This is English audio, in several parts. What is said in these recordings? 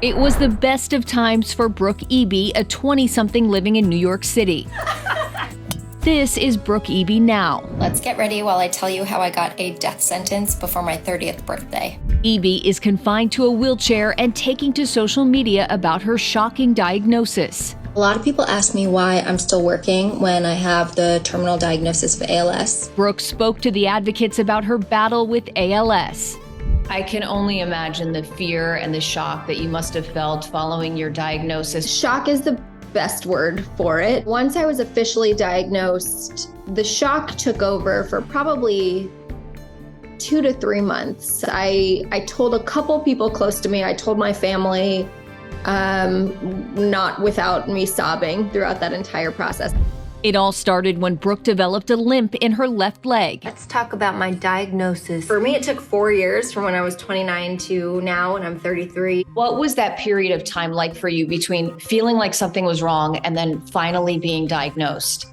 It was the best of times for Brooke Eby, a 20-something living in New York City. This is Brooke Eby now. Let's get ready while I tell you how I got a death sentence before my 30th birthday. Eby is confined to a wheelchair and taking to social media about her shocking diagnosis. A lot of people ask me why I'm still working when I have the terminal diagnosis of ALS. Brooke spoke to the advocates about her battle with ALS. I can only imagine the fear and the shock that you must have felt following your diagnosis. Shock is the best word for it. Once I was officially diagnosed, the shock took over for probably 2 to 3 months. I told a couple people close to me, I told my family, not without me sobbing throughout that entire process. It all started when Brooke developed a limp in her left leg. Let's talk about my diagnosis. For me, it took 4 years from when I was 29 to now, and I'm 33. What was that period of time like for you between feeling like something was wrong and then finally being diagnosed?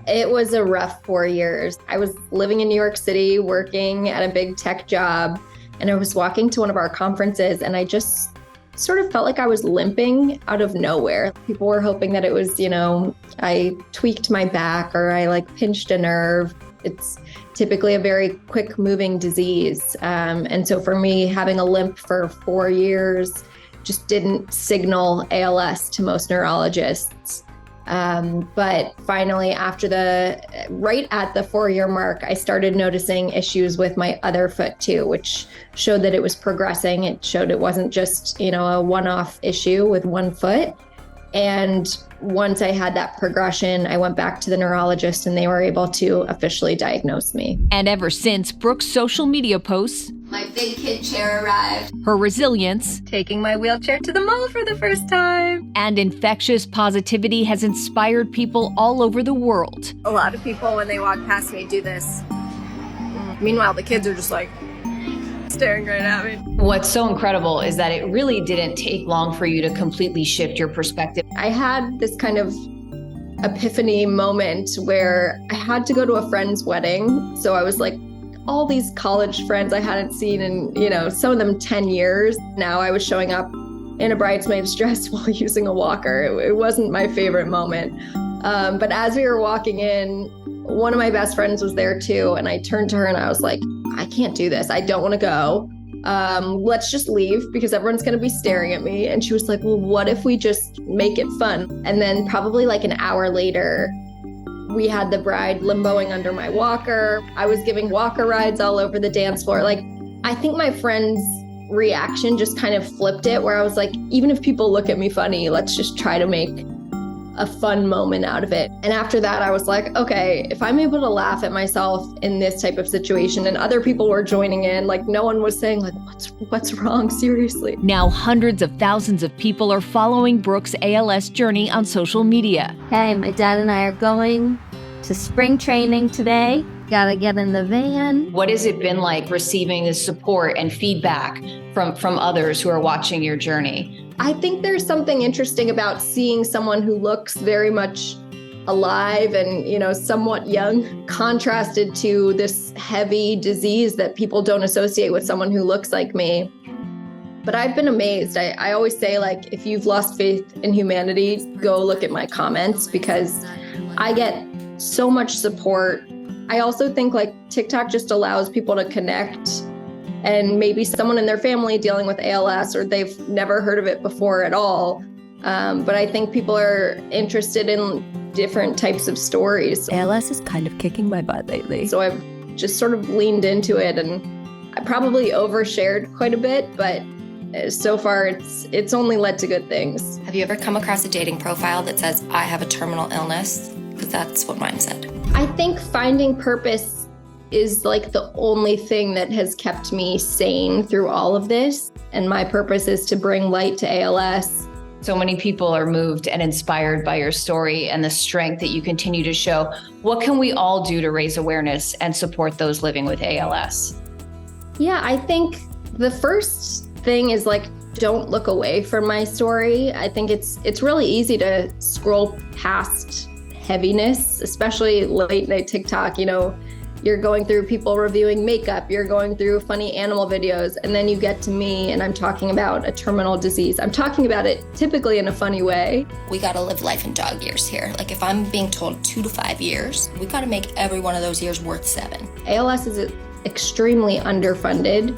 It was a rough 4 years. I was living in New York City, working at a big tech job, and I was walking to one of our conferences, and I just sort of felt like I was limping out of nowhere. People were hoping that it was, I tweaked my back or I pinched a nerve. It's typically a very quick moving disease. And so for me, having a limp for 4 years just didn't signal ALS to most neurologists. But finally, right at the 4-year mark, I started noticing issues with my other foot too, which showed that it was progressing. It showed it wasn't just, a one-off issue with one foot. And once I had that progression, I went back to the neurologist and they were able to officially diagnose me. And ever since, Brooke's social media posts, my big kid chair arrived. her resilience, Taking my wheelchair to the mall for the first time. and infectious positivity has inspired people all over the world. A lot of people, when they walk past me, do this. Meanwhile, the kids are just staring right at me. What's so incredible is that it really didn't take long for you to completely shift your perspective. I had this kind of epiphany moment where I had to go to a friend's wedding. So I was all these college friends I hadn't seen in, some of them 10 years. Now I was showing up in a bridesmaid's dress while using a walker. It wasn't my favorite moment. But as we were walking in, one of my best friends was there too. And I turned to her and I was like, I can't do this. I don't want to go. Let's just leave because everyone's going to be staring at me. And she was like, well, what if we just make it fun? And then probably an hour later, we had the bride limboing under my walker. I was giving walker rides all over the dance floor. I think my friend's reaction just kind of flipped it, where I was like, even if people look at me funny, let's just try to make a fun moment out of it. And after that, I was like, okay, if I'm able to laugh at myself in this type of situation and other people were joining in, no one was saying what's wrong, seriously. Now hundreds of thousands of people are following Brooke's ALS journey on social media. Hey, my dad and I are going to spring training today. Gotta get in the van. What has it been like receiving the support and feedback from others who are watching your journey? I think there's something interesting about seeing someone who looks very much alive and, somewhat young, contrasted to this heavy disease that people don't associate with someone who looks like me. But I've been amazed. I always say, if you've lost faith in humanity, go look at my comments because I get so much support. I also think TikTok just allows people to connect, and maybe someone in their family dealing with ALS or they've never heard of it before at all. But I think people are interested in different types of stories. ALS is kind of kicking my butt lately. So I've just sort of leaned into it, and I probably overshared quite a bit, but so far it's only led to good things. Have you ever come across a dating profile that says, I have a terminal illness? Because that's what mine said. I think finding purpose is the only thing that has kept me sane through all of this. And my purpose is to bring light to ALS. So many people are moved and inspired by your story and the strength that you continue to show. What can we all do to raise awareness and support those living with ALS? Yeah, I think the first thing is don't look away from my story. I think it's really easy to scroll past heaviness, especially late night TikTok. You're going through people reviewing makeup, you're going through funny animal videos, and then you get to me and I'm talking about a terminal disease. I'm talking about it typically in a funny way. We gotta live life in dog years here. Like if I'm being told 2 to 5 years, we gotta make every one of those years worth 7. ALS is extremely underfunded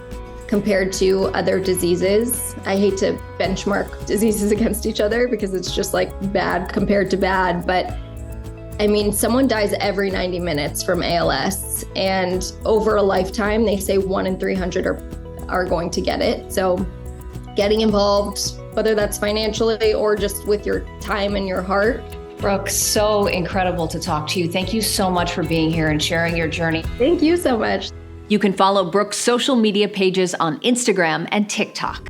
compared to other diseases. I hate to benchmark diseases against each other because it's just like bad compared to bad, but I mean, someone dies every 90 minutes from ALS, and over a lifetime, they say 1 in 300 are going to get it. So getting involved, whether that's financially or just with your time and your heart. Brooke, so incredible to talk to you. Thank you so much for being here and sharing your journey. Thank you so much. You can follow Brooke's social media pages on Instagram and TikTok.